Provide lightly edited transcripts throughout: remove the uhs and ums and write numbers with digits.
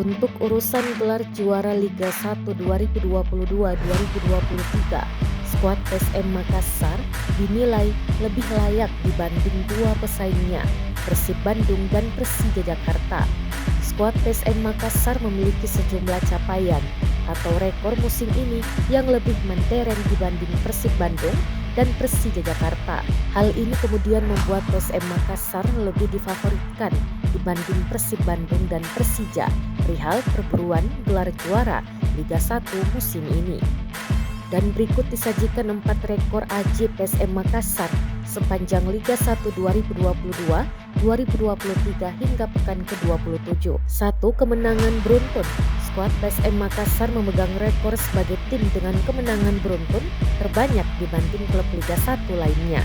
Untuk urusan gelar juara Liga 1 2022-2023, skuad PSM Makassar dinilai lebih layak dibanding dua pesaingnya, Persib Bandung dan Persija Jakarta. Skuad PSM Makassar memiliki sejumlah capaian atau rekor musim ini yang lebih mentereng dibanding Persib Bandung dan Persija Jakarta. Hal ini kemudian membuat PSM Makassar lebih difavoritkan dibanding Persib Bandung dan Persija perihal perburuan gelar juara Liga 1 musim ini. Dan berikut disajikan 4 rekor AJ PSM Makassar sepanjang Liga 1 2022-2023 hingga pekan ke-27. 1. Kemenangan beruntun. Skuad PSM Makassar memegang rekor sebagai tim dengan kemenangan beruntun terbanyak dibanding klub Liga 1 lainnya.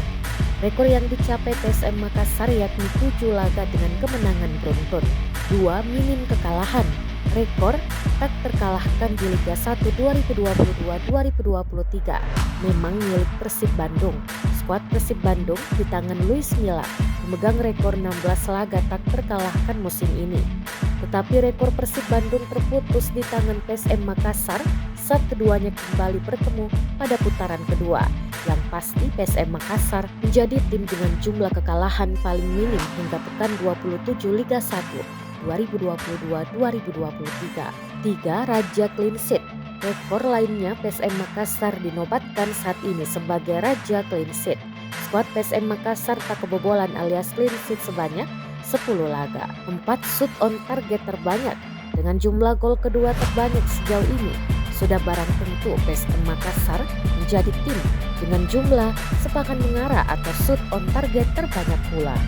Rekor yang dicapai PSM Makassar yakni 7 laga dengan kemenangan beruntun. 2. Minim kekalahan. Rekor tak terkalahkan di Liga 1 2022-2023 memang milik Persib Bandung. Skuad Persib Bandung di tangan Luis Milla memegang rekor 16 laga tak terkalahkan musim ini. Tetapi rekor Persib Bandung terputus di tangan PSM Makassar saat keduanya kembali bertemu pada putaran kedua. Yang pasti PSM Makassar menjadi tim dengan jumlah kekalahan paling minim hingga pekan 27 Liga 1 2022-2023. 3. Raja Clean Sheet. Rekor lainnya PSM Makassar dinobatkan saat ini sebagai Raja Clean Sheet. Skuad PSM Makassar tak kebobolan alias clean sheet sebanyak 10 laga. 4. Shoot on target terbanyak. Dengan jumlah gol kedua terbanyak sejauh ini, sudah barang tentu PSM Makassar menjadi tim dengan jumlah sepakan mengarah atau shoot on target terbanyak pula.